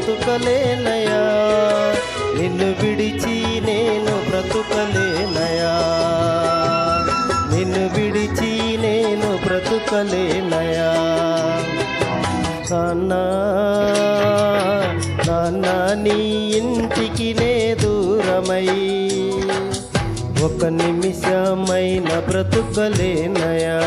బ్రతుకలేనయా, నిన్ను విడిచి నేను బ్రతుకలేనయా, నిన్ను విడిచి నేను బ్రతుకలేనయా. నాన్నా నాన్నా నీ ఇంటికి నే దూరమై ఒక నిమిషమైన బ్రతుకలేనయా.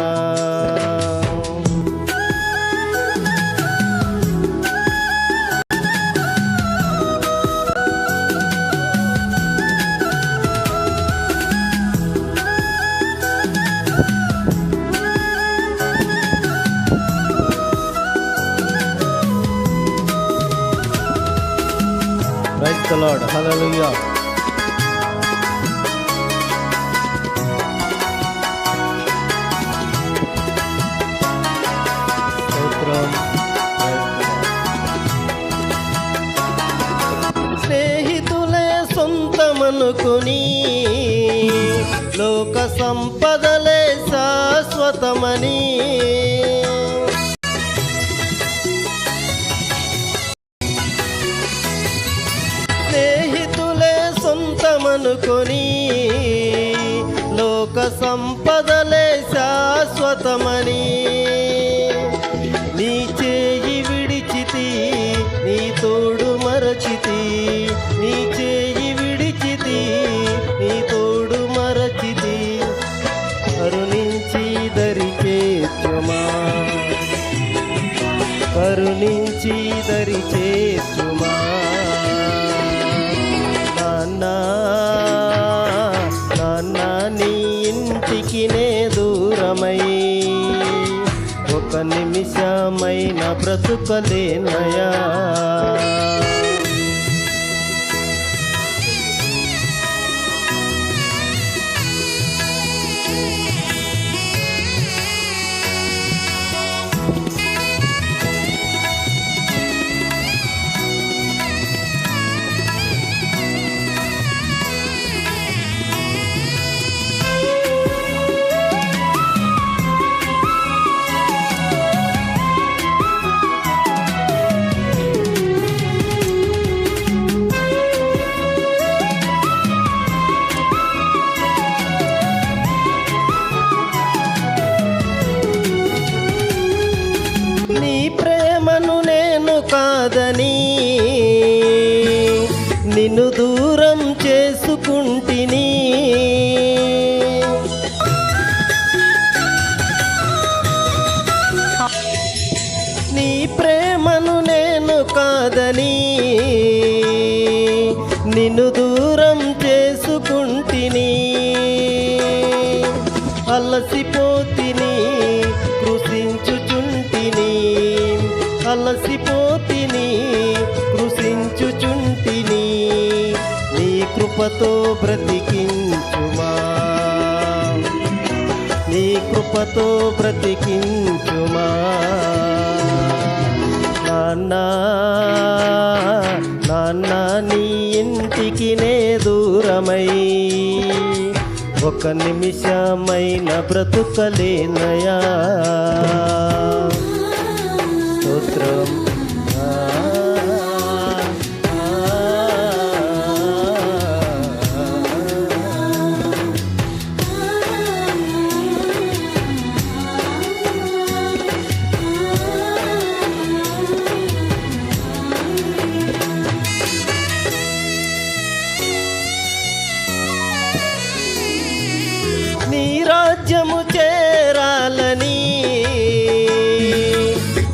Praise the Lord. Hallelujah. స్నేహితులే సొంతమనుకుని లోక సంపదలే శాశ్వతమని అనుకొని లోక సంపదలే శాశ్వతమని నీ చేయి విడిచితి నీ తోడు మరచితి, నీ చేయి విడిచితి నీ తోడు మరచితి, కరుణించి దరి చేర్చుమా, కరుణించి దరి చేర్చుమా. నాన్నా నీ ఇంటికి నే దూరమై ఒక నిమిషమైన బ్రతుకలేనయా. నీ ప్రేమను నేను కాదని నిన్ను దూరం చేసుకుంటిని, నీ ప్రేమను నేను కాదని నిన్ను దూరం చేసుకుంటిని, అలసిపోతిని కృషించుచుంటిని, అలసిపోతిని కృషించుచుంటిని, నీ కృపతో బ్రతికించుమా, నీ కృపతో బ్రతికించుమా. నాన్నా నాన్నా నీ ఇంటికి నే దూరమై ఒక నిమిషమైన బ్రతుకలేనయా. స్తోత్రం. నీ రాజ్యము చేరాలని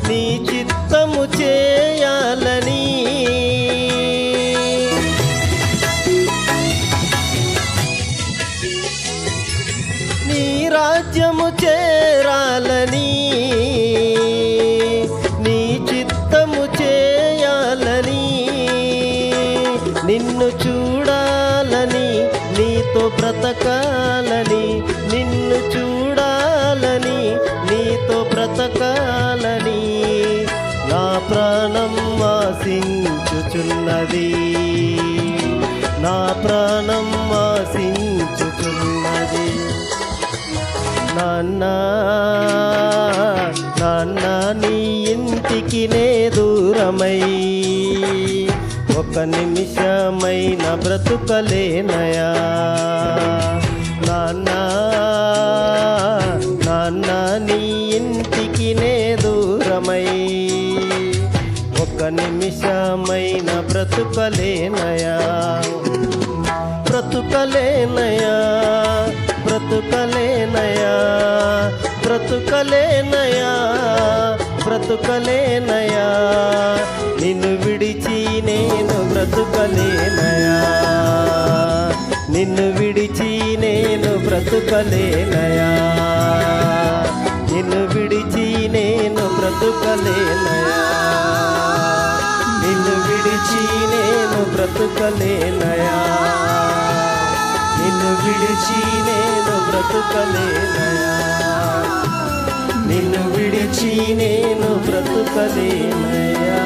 నీ చిత్తము చేయాలని నీ రాజ్యము చేరాలని నీ చిత్తము చేయాలని నిన్ను చూడాలని నీతో బ్రతకాలని, నిన్ను చూడాలని నీతో బ్రతకాలని నా ప్రాణం ఆశించుచున్నది, నా ప్రాణం ఆశించుచున్నది. నాన్నా నాన్నా నీ ఇంటికి నే దూరమై ఒక నిమిషమైన బ్రతుకలేనయా. నాన్న నాన్న నీ ఇంటికి నే దూరమై ఒక నిమిషమైన బ్రతుకలేనయా. బ్రతుకలేనయా బ్రతుకలేనయా బ్రతుకలేనయా బ్రతుకలేనయా నిన్ను విడిచి నేను బ్రతుకలేనయా. నిన్ను విడిచి నేను బ్రతుకలేనయా. నిన్ను విడిచి నేను బ్రతుకలేనయా. నిన్ను విడిచి నేను బ్రతుకలేనయా. నిన్ను విడిచి నేను బ్రతుకలేనయా. నిన్ను విడిచి నేను బ్రతుకలేనయా.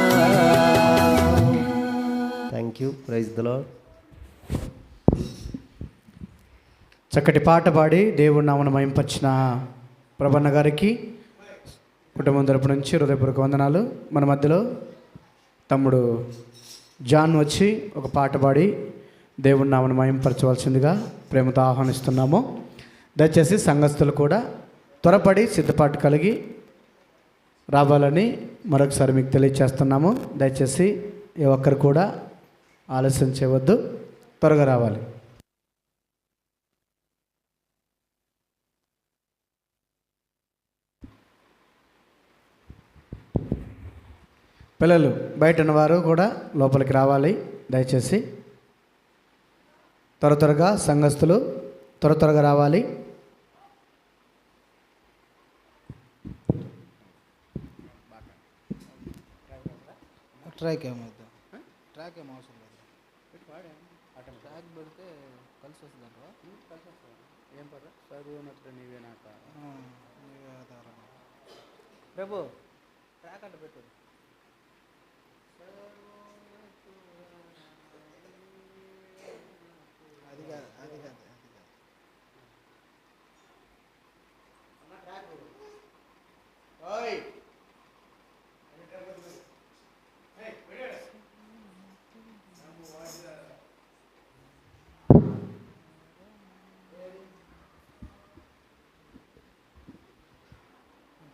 Thank you. Praise the Lord. చక్కటి పాట పాడి దేవుడి నామమున మహింపరిచిన ప్రభన్న గారికి కుటుంబం తరపు నుంచి హృదయపూర్వక వందనాలు. మన మధ్యలో తమ్ముడు జాన్ వచ్చి ఒక పాట పాడి దేవుడి నామమున మహింపరచవలసిందిగా ప్రేమతో ఆహ్వానిస్తున్నాము. దయచేసి సంఘస్థులు కూడా త్వరపడి సిద్ధపాటు కలిగి రావాలని మరొకసారి మీకు తెలియజేస్తున్నాము. దయచేసి ఏ ఒక్కరు కూడా ఆలస్యం చేయవద్దు, త్వరగా రావాలి. పిల్లలు బయట ఉన్నవారు కూడా లోపలికి రావాలి. దయచేసి త్వరగా సంఘస్థులు త్వరగా రావాలి. ట్రాక్ ఏమవుతుంది? ట్రాక్ ఏం అవసరం లేదు. ట్రాక్ పెడితే కలిసి వస్తుంది అంట. కలిసి వస్తుంది. ఏం పడ చదువునట్లు నీవే నాక నీవే ఆధారం. రేపు ట్రాక్ అంటే పెట్టు. అది కాదు అది కాదు అది కాదు.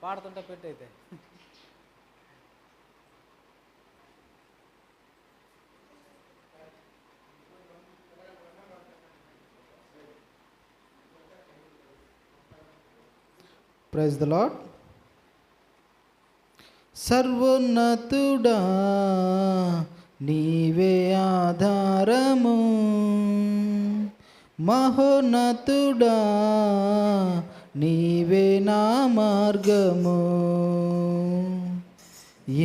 పాడుతుంటే పెట్టయితే ప్రైజ్ ది లార్డ్. సర్వోన్నతుడా నీవే ఆధారము, మహోన్నతుడా నీవే నా మార్గము.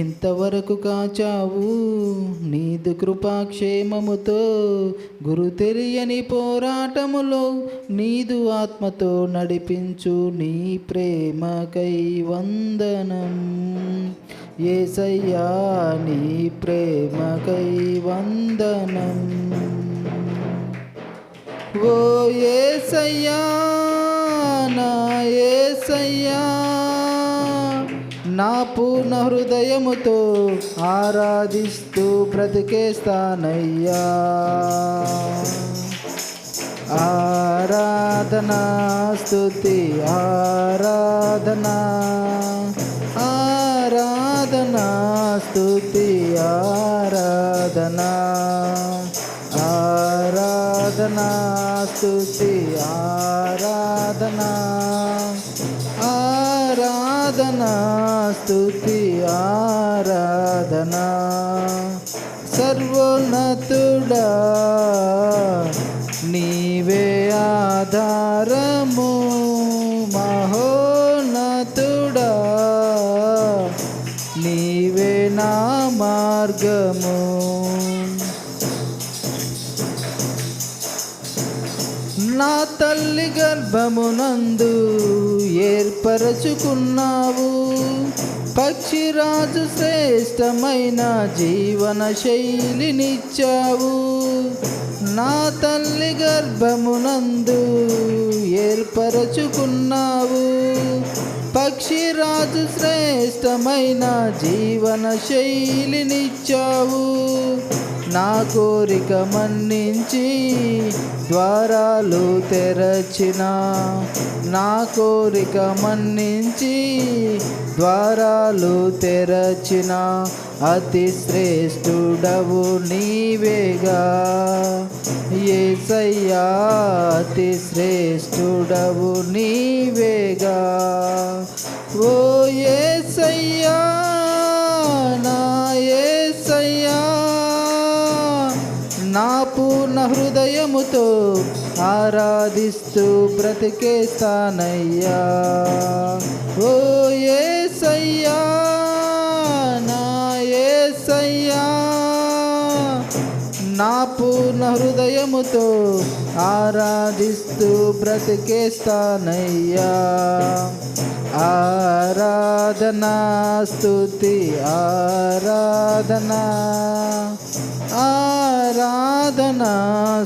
ఇంతవరకు కాచావు నీదు కృపాక్షేమముతో, గురు తెలియని పోరాటములో నీదు ఆత్మతో నడిపించు నీ ప్రేమకై వందనం. యేసయ్యా నీ ప్రేమకై వందనం. ఓ యేసయ్యా నా యేసయ్యా, నా పూర్ణ హృదయముతో ఆరాధిస్తూ బ్రతికేస్తానయ్యా. ఆరాధనా స్తుతి ఆరాధనా, ఆరాధనా స్తుతి ఆరాధనా, ఆరాధనా స్తుతి ఆరాధనా, ఆరాధనా స్తుతి ఆరాధనా. సర్వోన్నతుడా నీవే ఆధారము, మహోన్నతుడా నీవే నా మార్గము. నా తల్లి గర్భమునందు ఏర్పరచుకున్నావు, పక్షిరాజు శ్రేష్టమైన జీవన శైలినిచ్చావు. నా తల్లి గర్భమునందు ఏర్పరచుకున్నావు, పక్షిరాజు శ్రేష్టమైన జీవన శైలినిచ్చావు. నా కోరిక మన్నించి ద్వారాలు తెరచిన, నా కోరిక మన్నించి ద్వారాలు తెరచిన అతి శ్రేష్ఠుడవు నీవేగా యేసయ్యా, అతి శ్రేష్ఠుడవు నీవేగా. ఓ యేసయ్యా, నా యేసయ్యా, నా పూర్ణ హృదయముతో ఆరాధిస్తూ బ్రతికేస్తానయ్యా. ఓ యేసయ్యా, నా యేసయ్యా, నా పూర్ణ హృదయముతో ఆరాధిస్తూ బ్రతికేస్తానయ్యా. ఆరాధనా స్తుతి ఆరాధనా, ఆరాధనా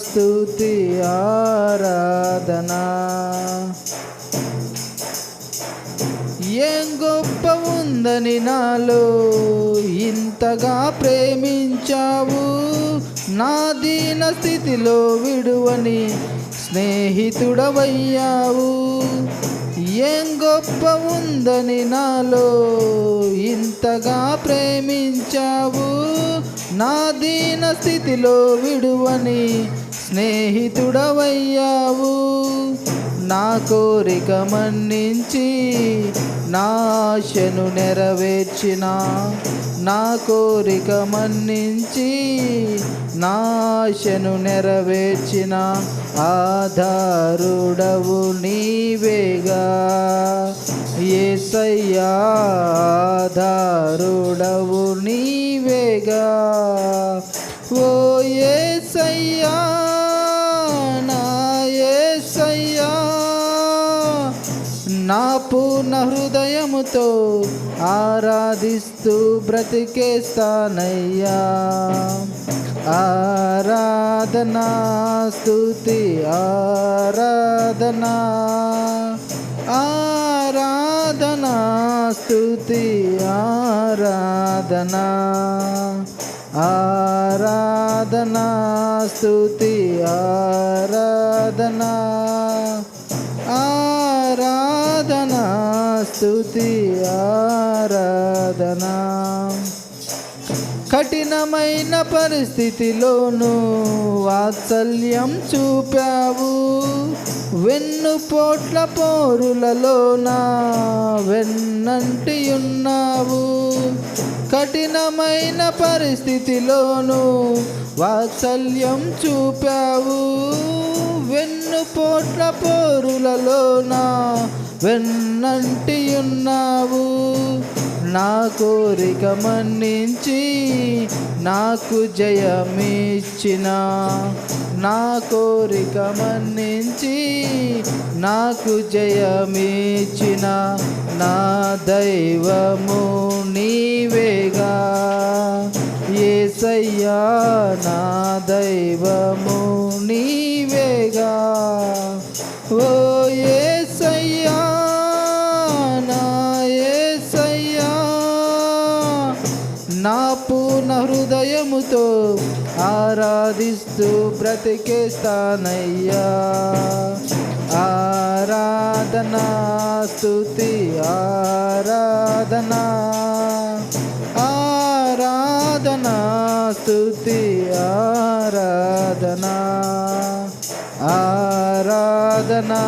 స్తుతి ఆరాధనా. ఏం గొప్ప ఉందని నాలో ఇంతగా ప్రేమించావు. నా దీన స్థితిలో విడువని స్నేహితుడవయ్యావు. ఏం గొప్ప ఉందని నాలో ఇంతగా ప్రేమించావు. నా దీన స్థితిలో విడువని స్నేహితుడవయ్యావు. నా కోరిక మన్నించి నా ఆశను నెరవేర్చిన, నా కోరిక మన్నించి నా ఆశను నెరవేర్చిన ఆధారుడవు నీవేగా యేసయ్యా, ఆధారుడవు నీవేగా. ఓ యేసయ్యా, నా యేసయ్యా, నా పూర్ణ హృదయముతో ఆరాధిస్తూ బ్రతికేస్తానయ్యా. ఆరాధనా స్తుతి ఆరాధనా, ఆరాధనా స్తుతి ఆరాధనా, ఆరాధనా స్తుతి ఆరాధనా, ఆరాధనా స్తుతి ఆరాధనా. కఠినమైన పరిస్థితిలోనూ వాత్సల్యం చూపావు. వెన్నుపోట్ల పోరులలోన వెన్నంటి ఉన్నావు. కఠినమైన పరిస్థితిలోనూ వాత్సల్యం చూపావు. వెన్నుపోట్ల పోరులలోన వెన్నంటి ఉన్నావు. నా కోరిక మన్నించి నాకు జయమిచ్చిన, నా కోరిక మన్నించి నాకు జయమిచ్చిన నా దైవము నీవేగా యేసయ్యా, నా దైవము నీవేగా. ఓ యేసయ్యా, నా యేసయ్యా, నా పూర్ణ హృదయముతో ఆరాధిస్తూ బ్రతికేస్తానయ్యా. ఆరాధనా స్తుతి ఆరాధనా, ఆరాధనా స్తుతి ఆరాధనా, ఆరాధనా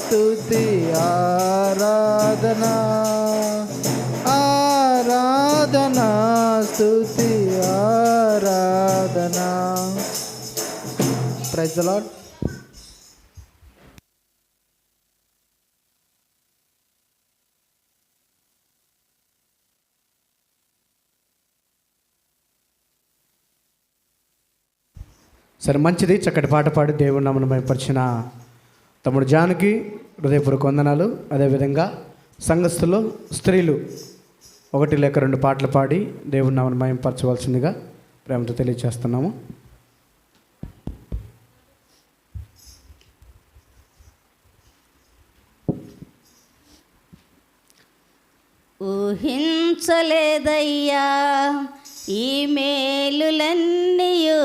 స్తుతి ఆరాధనా, ఆరాధనా స్తుతి ఆరాధనా. Praise the Lord. సరే, మంచిది. చక్కటి పాట పాడి దేవుని నామమును మహిమపరిచిన తమ్ముడు జాన్కి హృదయపూర్వక వందనాలు. అదేవిధంగా సంఘస్థులు స్త్రీలు 1 లేక 2 పాటలు పాడి దేవుని నామమును మహిమపరచవలసిందిగా ప్రేమతో తెలియజేస్తున్నాము. ఊహించలేదయ్యా ఈ మేలులన్నీయు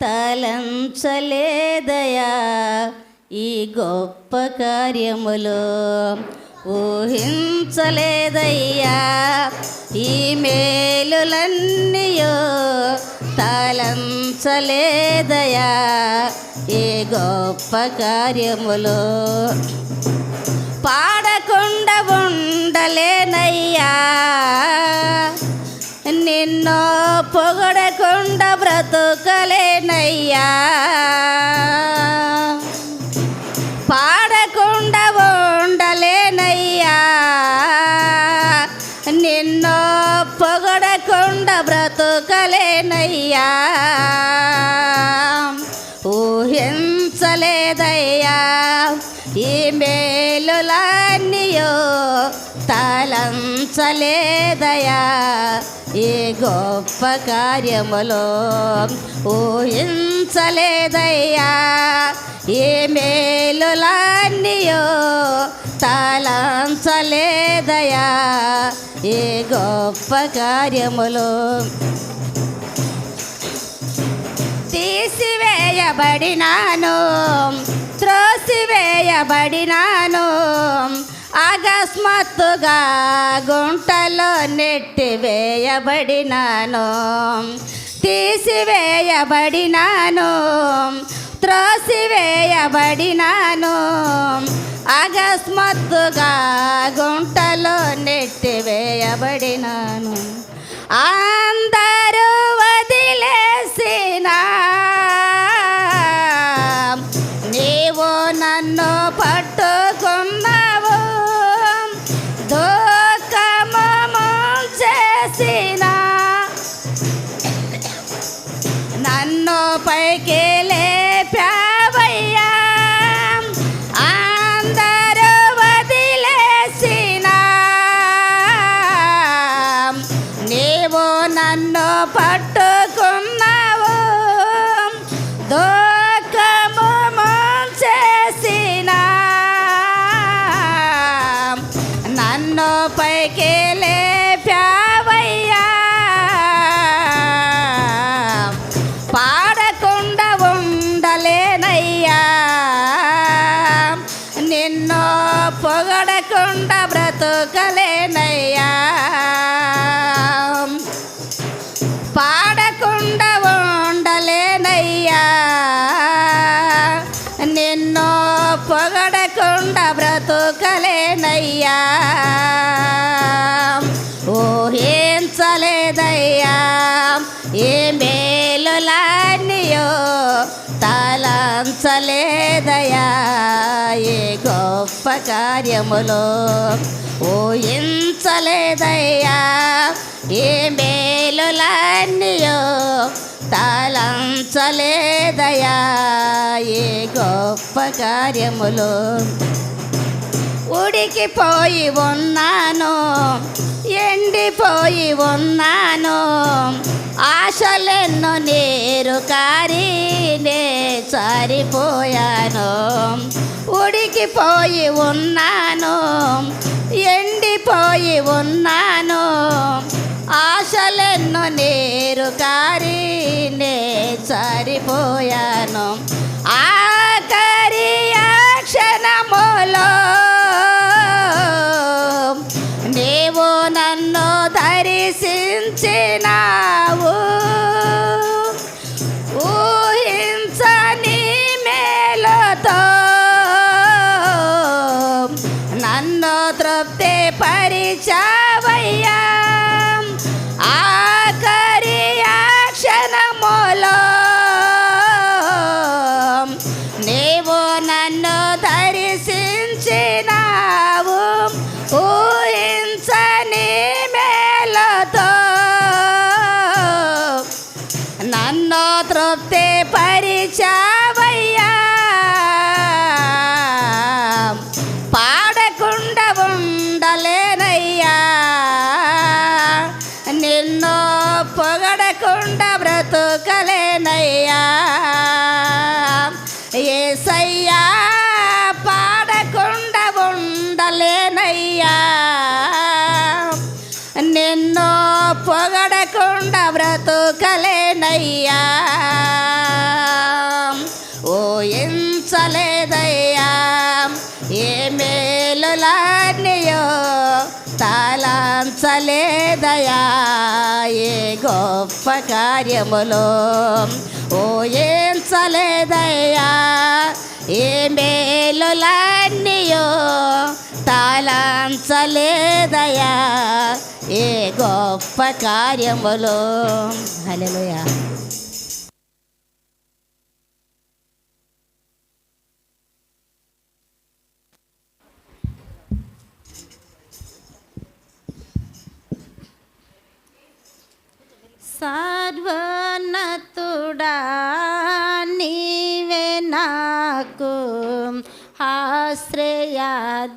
తలంచలేదయా ఈ గొప్ప కార్యములు ఊహించలేదయ్యా ఈ మేలులన్నీయు తలంచలేదయా ఈ గొప్ప కార్యములు పాడకుండా ఉండలేనయ్యా నిన్ను పొగడకుండా బ్రతుకలేనయ్యా పాడకుండా ఉండలేనయ్యా నిన్ను పొగడకుండా బ్రతుకలేనయ్యా ఊహించలేదయ్యా ఈ మేలులన్నీయు తలంచలేదయా ఈ గొప్ప కార్యములు ఊహించలేదయ్యా ఈ మేలులన్నీయు తలంచలేదయా ఈ గొప్ప కార్యములు తీసివేయబడినాను త్రోసివేయబడినాను అకస్మాత్తుగా గుంటలో నెట్టివేయబడినాను తీసివేయబడినాను త్రోసివేయబడినాను అకస్మాత్తుగా గుంటలో నెట్టివేయబడినాను అందరూ వదిలేసినా నీవు నన్ను పట్టుకున్నావు దుఃఖము ముంచేసినా నన్ను పైకి లేపావయ్యా అందరూ వదిలేసినా నీవు నన్ను పట్టుకున్నావు దుఃఖము ముంచేసినా నన్ను పైకి లేపావయ్యా పాడకుండా ఉండలేనయ్యా నిన్ను పొగడకుండా బ్రతుకలేనయ్యా పాడకుండా ఉండలేనయ్యా నిన్ను పొగడకుండా బ్రతుకలేనయ్యా ఊహించలేదయ్యా ఏ మేలులన్నీయు తలంచలేదయ్యా ఏ గొప్ప కార్యములు ఊహించలేదయ్యా ఏ మేలులన్నీయు తలంచలేదయ్యా ఏ గొప్ప కార్యములు ఉడికిపోయి ఉన్నాను ఎండిపోయి ఉన్నాను ఆశలెన్నో నీరు కారినే చారిపోయాను ఉడికిపోయి ఉన్నాను ఎండిపోయి ఉన్నాను ఆశలెన్నో నీరు కారినే చారిపోయాను ఆఖరి క్షణములో నీవు నన్ను దర్శించినావు ఊహించని మేలుతో నన్ను తృప్తి పరిచావయ్యా ఆఖరి క్షణములో నీవు నన్ను దర్శించినావు ఊహించని మేలుతో నన్ను తృప్తి పరిచావయ్యా పాడకుండా ఉండలేనయ్యా నిన్ను పొగడకుండా బ్రతుకలేనయ్యా యేసయ్యా పాడకుండా ఉండలేనయ్యా నిన్ను పొగడకుండా బ్రతుకలేనయ్యా ఊహించలేదయ్యా ఏ మేలులన్నయో తలంచలేదయా ఏ గొప్ప కార్యములో ఊహించలేదయ్యా ఏ మేలులన్నయో తలంచలేదయా ఏ గొప్ప కార్యములో. హల్లెలూయా. సర్వోన్నతుడా నీవే నాకు ఆశ్రయ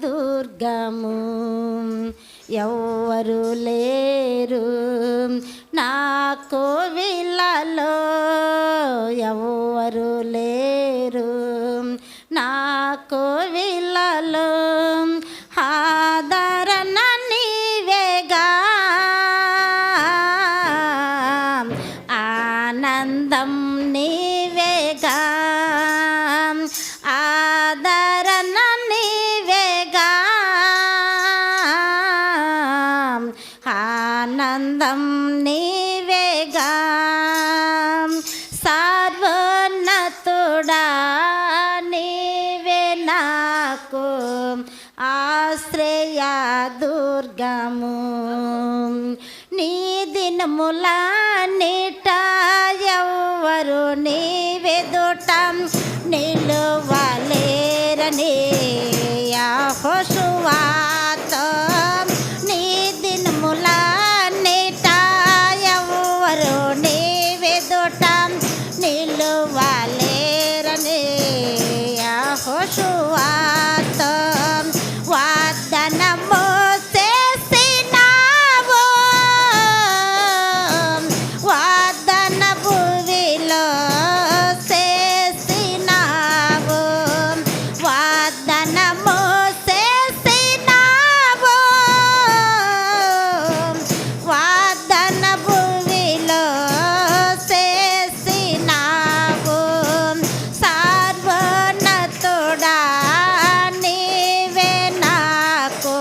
దుర్గము ఎవ్వరు లేరు నాకు విల్లలో ఎవ్వరు లేరు నాకు విల్లలో ఆదరణ నీవేగా ఆనందం నీవేగా ఆదరణ నీవేగా ఆనందం నీవేగా సర్వోన్నతుడా నీవే నాకు ఆశ్రయ దుర్గము నీ దినముల నిట ఎవ్వరు నీవెదుట నిలువలేరని యెహోషువతో నీ దినముల నిట ఎవ్వరు నీవెదుట నిలువలేరని యెహోషువతో వాగ్దానము చేసినావు వాగ్దాన భూమిలో చేసినావు వాగ్దానము చేసినావు వాగ్దాన భూమిలో చేసినావు సర్వోన్నతుడా నీవే నాకు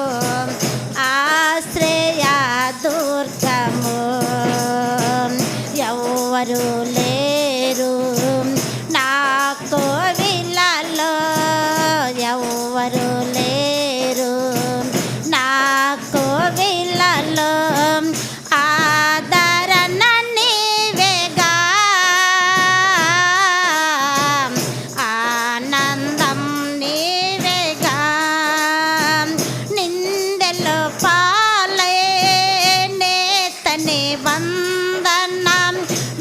ఆశ్రయ దుర్గము ఎవ్వరు లేరు నాకు విల్లలో ఎవ్వరు లేరు నాకు విల్లలో ఆదరణ నీవేగా ఆనందం నీవేగా నిందెలో పాలే నేతని వందనం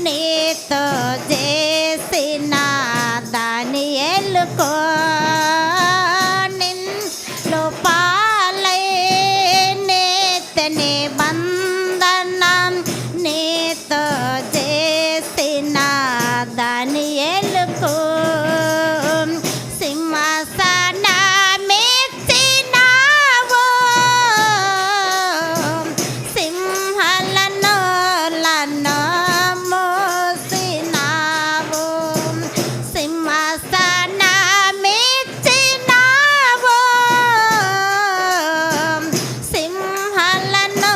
నీతో చేసిన దాని ఎలుకో నిన్లో పాలే నేతని వందనం నీతో చేసిన దాని ఎలుకో సింహాసనమెత్తినావు సింహాలను మోసినావు సింహాసనమెత్తినావు సింహాలను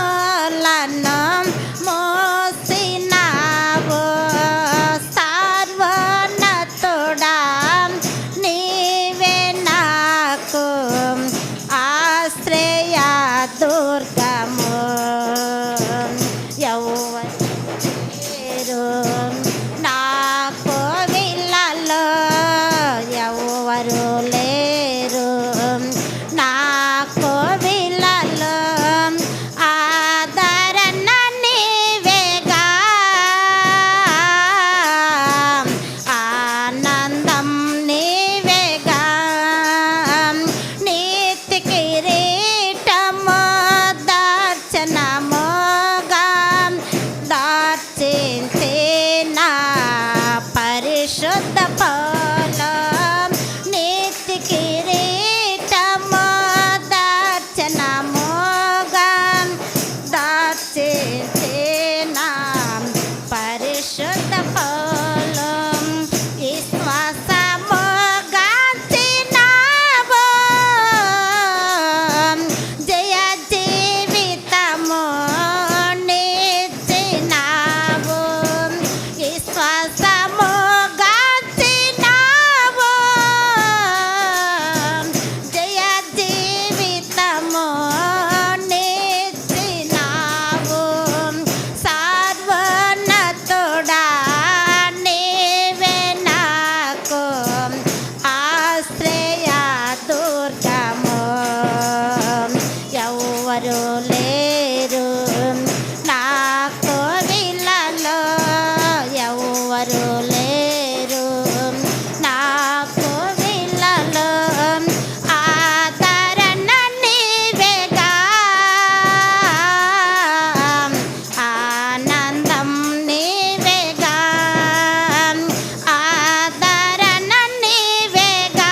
రక్షించిన పరిశుద్ధ పౌలం విశ్వాసము గాంచినావు జయ జీవితము నిచ్చినావు విశ్వాసము గాంచినావు జయ జీవితము నిచ్చినావు సర్వోన్నతుడా నీవే నాకు ఆశ్రయ దుర్గము ఎవరు లేరు నాకు విలలో ఎవరు లేరు నాకు విలలో ఆదరణ నీవేగా ఆనందం నీవేగా ఆదరణ నీవేగా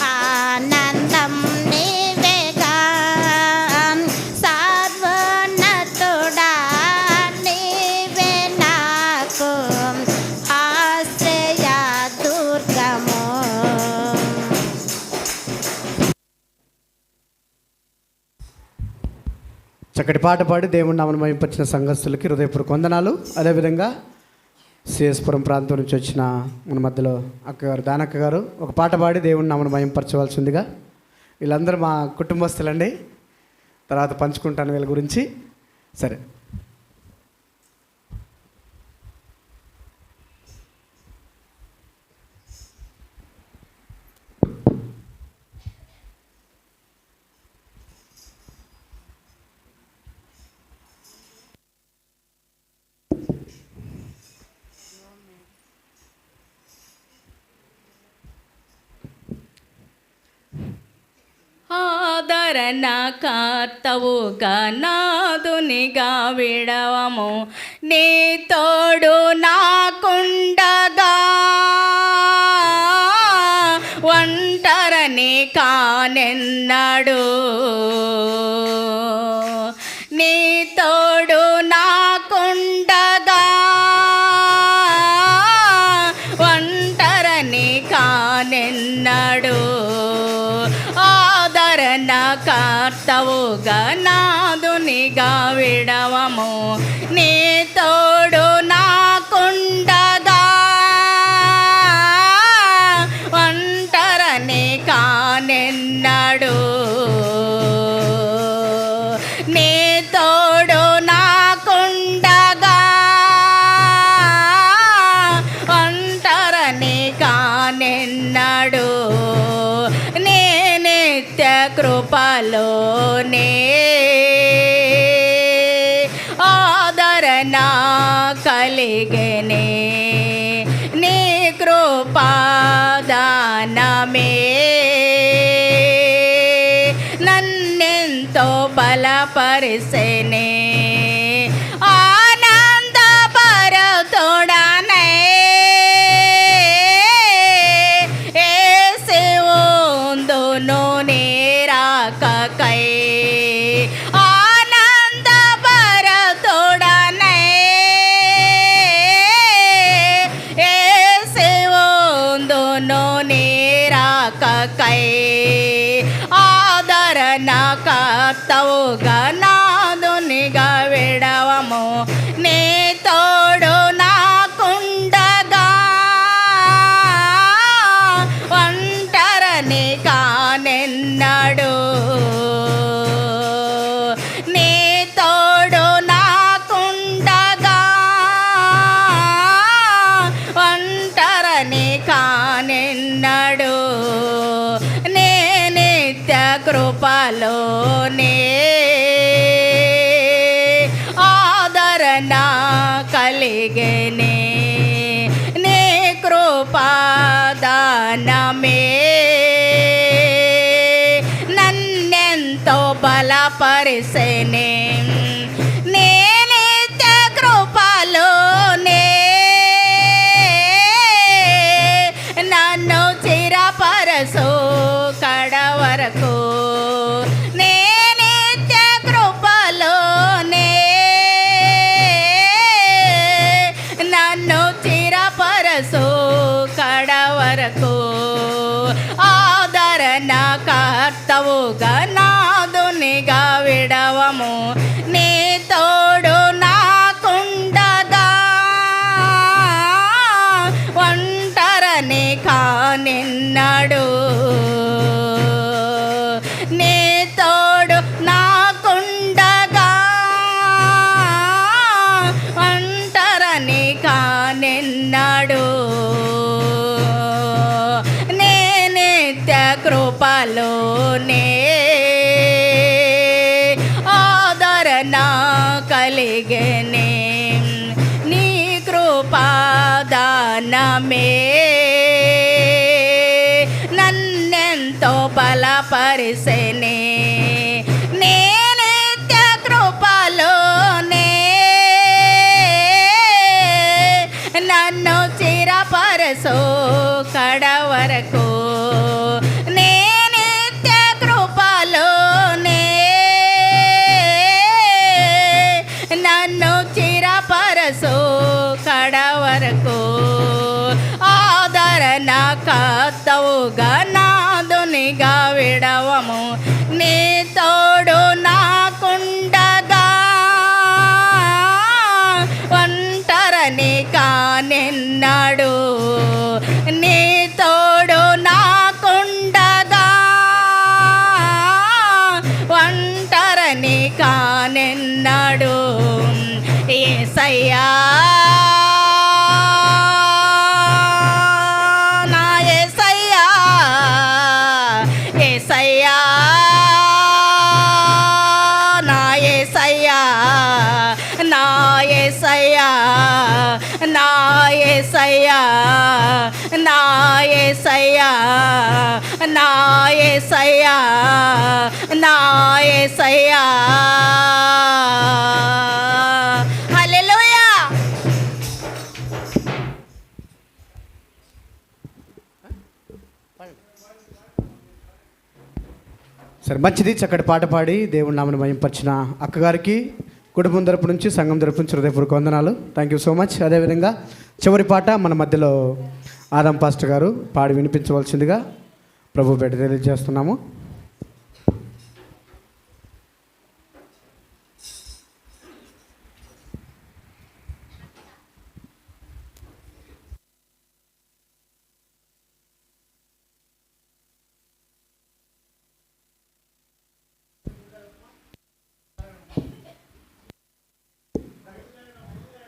ఆనందం నీవేగా సర్వోన్నతుడా నీవే నాకు ఆశ్రయ దుర్గము. చక్కటి పాట పాడి దేవుని నామను మహింపరిచిన సంఘస్థులకి హృదయపూర్వక వందనాలు. అదేవిధంగా సిఎస్పురం ప్రాంతం నుంచి వచ్చిన మన మధ్యలో అక్కగారు దానక్క గారు ఒక పాట పాడి దేవుని నామను మహింపరచవలసిందిగా. వీళ్ళందరూ మా కుటుంబస్తులండి, తర్వాత పంచుకుంటాను వీళ్ళ గురించి. సరే, ఆదరణ కర్తవుగా నాదునిగా విడవము నీ తోడు నాకుండగా ఒంటరని కానెన్నడు నీ తోడు నాకుండగా ఒంటరని కానెన్నడు ఆదరణ కర్తవుగా నాదునిగా విడవము నీ తోడు నాకుండగా ఒంటరని కానెన్నడు నీ తోడు నాకుండగా ఒంటరని కానెన్నడు నీ నిత్య కృపలోనే ఆదరణ కలిగనే నీ కృపాదానమే నన్నెంతో బలపరిసెనే ఆనందపరతోడనే ఏసేవుందును నేరాకకై ఆనందపరతోడనే ఏసేవుందును నేరాకకై ఆదరణ కర్తవుగా నాదునిగా విడవము నీ తోడు నాకుండగా ఒంటరని కానెన్నడు నీ తోడు నాకుండగా ఒంటరని కానెన్నడు నీ నిత్య కృపలోనే ఆదరణ కలిగనే నీ కృపాదానమే నన్నెంతో బలపరిసెనే నీ నిత్య కృపలోనే నన్ను చిరపరసు కడ వరకు నీ నిత్య విడవము నీ తోడు నాకుండగా ఒంటరని కానిన్నాడు నీ తోడు నాకుండగా ఒంటరని కానిన్నాడు నే నిత్య కృపలోనే ఆదరణ కలిగనే నీ కృపాదానమే నన్నెంతో బలపరిసెనే నే నిత్య కృపలోనే నన్ను చిరపరసో కడ వరకు నే నిత్య కృపలోనే నన్ను చిరపరసో కడ వరకు ఆదరణ కర్తవుగా నాదునిగా విడవము నీ తోడు నాకుండగా ఒంటరని కానిన్నాడు నీ తోడు నాకుండగా ఒంటరని కానిన్నాడు యేసయ్యా నా యేసయ్యా యేసయ్యా నా యేసయ్యా నా యేసయ్యా నా యేసయ్యా నా యేసయ్యా నా యేసయ్యా నా యేసయ్యా హల్లెలూయా. సరే, మంచిది. చక్కటి పాట పాడి దేవుని నామని మహింపరిచిన అక్కగారికి కుటుంబం తరపు నుంచి, సంఘం తరపు నుంచి హృదయపూర్వక వందనాలు. Thank you so much. అదేవిధంగా చివరి పాట మన మధ్యలో ఆదం పాస్టర్ గారు పాడి వినిపించవలసిందిగా ప్రభు పేట తెలియజేస్తున్నాము.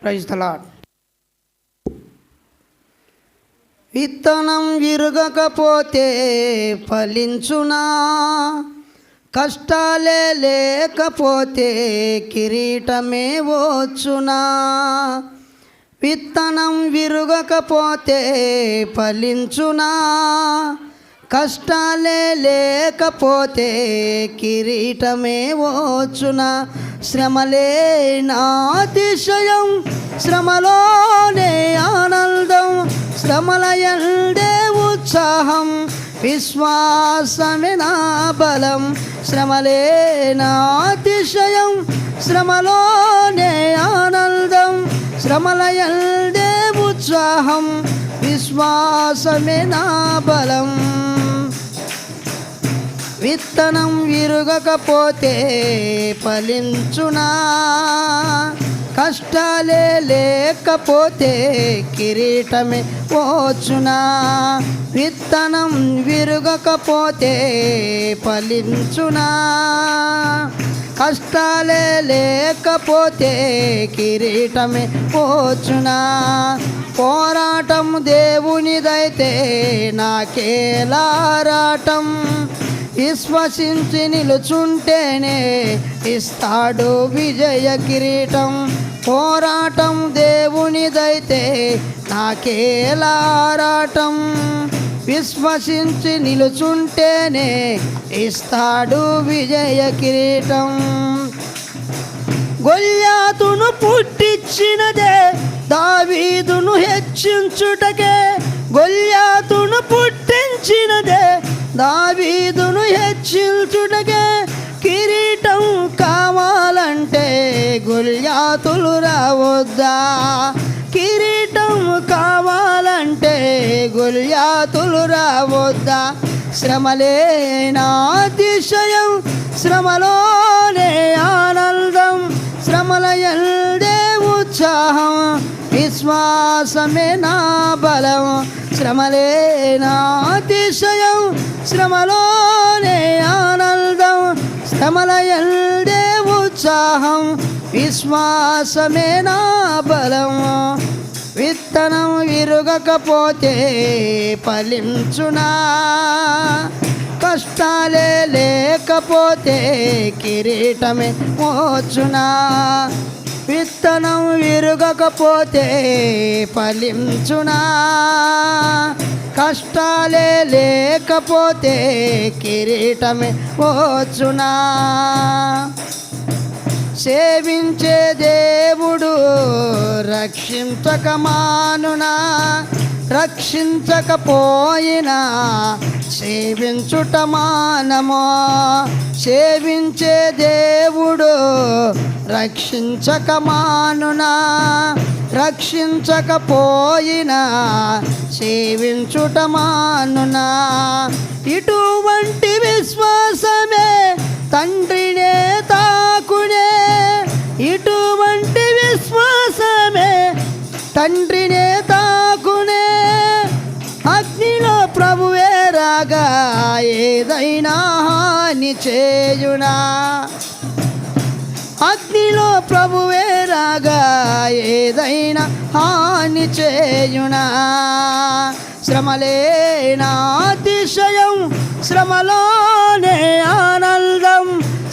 Praise the lord. విత్తనం విరగకపోతే ఫలించునా, కష్టాలే లేకపోతే కిరీటమే వచ్చునా. విత్తనం విరగకపోతే ఫలించునా, కష్టాలే లేకపోతే కిరీటమే వచ్చునా. శ్రమలే నా అతిశయం, శ్రమలోనే ఆనందం, శ్రమల యందే ఉత్సాహం, విశ్వాసమే నా బలం. శ్రమలే నా అతిశయం, శ్రమలోనే ఆనందం, శ్రమల యందే ఉత్సాహం, విశ్వాసమే నా బలం. విత్తనం విరగకపోతే ఫలించునా, కష్టాలే లేకపోతే కిరీటమే వచ్చునా. విత్తనం విరగకపోతే ఫలించునా, కష్టాలే లేకపోతే కిరీటమే వచ్చునా. పోరాటం దేవునిదైతే నాకేలారాటం, విశ్వసించి నిలుచుంటేనే ఇస్తాడు విజయ కిరీటం. పోరాటం దేవునిదైతే నాకేలారాటం, విశ్వసించి నిలుచుంటేనే ఇస్తాడు విజయ కిరీటం. గొల్యాతును పుట్టించినదే దావీదును హెచ్చించుటకే, గొల్యాతును పుట్టించినదే దావీదును హెచ్చించుటకే. కిరీటం కావాలంటే గొల్యాతులు రావద్దా, కిరీటం కావాలంటే గొల్యాతులు రావద్దా. శ్రమలే నా అతిశయం, శ్రమలోనే ఆనందం, విశ్వాసమే నా బలం, శ్రమలే నా అతిశయం, శ్రమలోనే ఆనందం, శ్రమల యందే ఉత్సాహం, విశ్వాసమే నా బలం. విత్తనం విరుగకపోతే ఫలించునా, కష్టాలే లేకపోతే కిరీటమే మోచునా. విత్తనం విరుగకపోతే ఫలించునా, కష్టాలే లేకపోతే కిరీటమే మోచునా. సేవించే దేవుడు రక్షించక మానునా, రక్షించకపోయినా సేవించుట మానమో. సేవించే దేవుడు రక్షించక మానునా, రక్షించకపోయినా సేవించుట మానునా. ఇటువంటి విశ్వాసమే తండ్రినే తాకునే, ఇటువంటి విశ్వాసమే తండ్రినే తాకునే. అగ్నిలో ప్రభువే రాగా ఏదైనా హాని చేయునా, అగ్నిలో ప్రభువే రాగా ఏదైనా హాని చేయునా. శ్రమలే నా అతిశయం, శ్రమలోనే ఆనందం,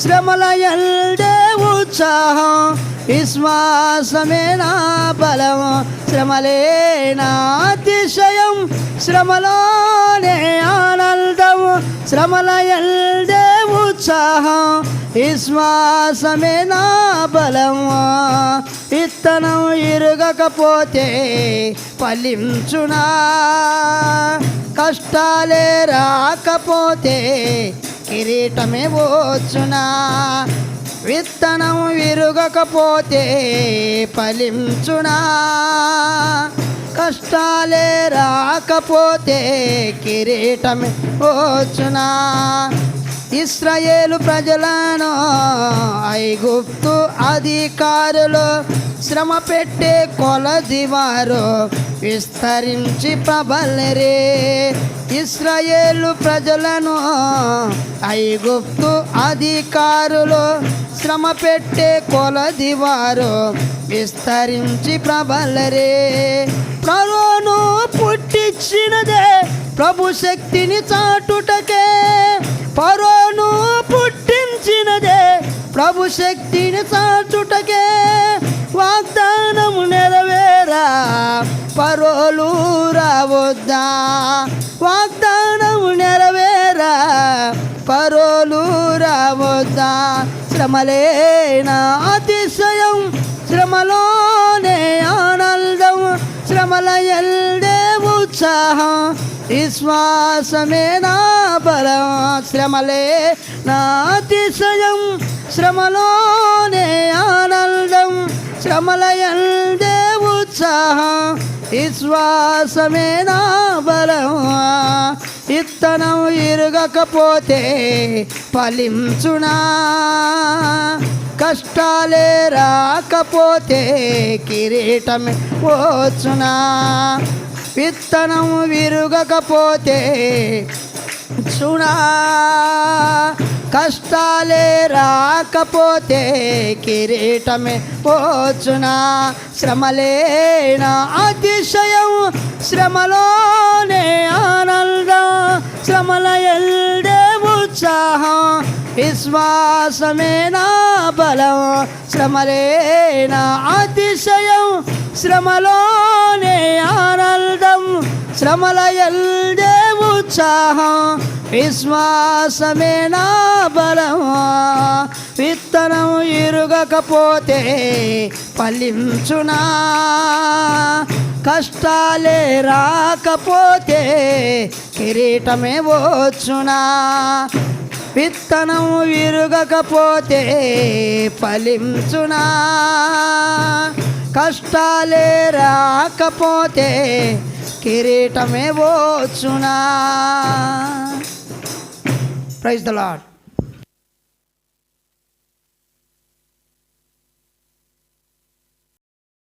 శ్రమల యందే ఉత్సాహం, విశ్వాసమే నా బలం. శ్రమలే నా అతిశయం, శ్రమలోనే ఆనందం, శ్రమల యందే ఉత్సాహం, విశ్వాసమే నా బలం. విత్తనం ఇరుగకపోతే ఫలించునా, కష్టాలే రాకపోతే కిరీటమే వచ్చునా. విత్తనం విరుగకపోతే ఫలించునా, కష్టాలే రాకపోతే కిరీటమే వచ్చునా. ఇశ్రాయేలు ప్రజలను ఐగుప్తు అధికారులు శ్రమ పెట్టే కొలది వారు విస్తరించి ప్రబలరే. ఇశ్రాయేలు ప్రజలను ఐగుప్తు అధికారులు శ్రమ పెట్టే కొలది వారు విస్తరించి ప్రబలరే. ఫరోను పుట్టించినదే ప్రభు శక్తిని చాటుటకే, ఫరోను పుట్టించినదే ప్రభు శక్తిని చాటుటకే. వాగ్దానము నెరవేరా ఫరోలు రావద్దా, వాగ్దానము నెరవేరా ఫరోలు రావద్దా. శ్రమలే నా అతిశయం, శ్రమలోనే ఆనందం, శ్రమల యందే ఉత్సాహం, విశ్వాసమే నా బలం. శ్రమలే నా అతిశయం, శ్రమలోనే ఆనందం, శ్రమల యందే ఉత్సాహం, విశ్వాసమే నా బలం. విత్తనం ఇరుగకపోతే ఫలించునా, కష్టాలే రాకపోతే కిరీటమే వచ్చునా. విత్తనం విరుగకపోతే చునా, కష్టాలే రాకపోతే కిరీటమే వచ్చునా. శ్రమలే నా అతిశయం, శ్రమలోనే ఆనందం, శ్రమల యందే ఉత్సాహం, విశ్వాసమే నా బలం. శ్రమలే నా అతిశయం, శ్రమలోనే ఆనందం, శ్రమల యందే ఉత్సాహం, విశ్వాసమే నా బలం. విత్తనం ఇరుగకపోతే ఫలించునా, కష్టాలే రాకపోతే కిరీటమే వచ్చునా. విత్తనం విరుగకపోతే ఫలించునా, కష్టాలే రాకపోతే కిరీటమే వచ్చునా. Praise the lord.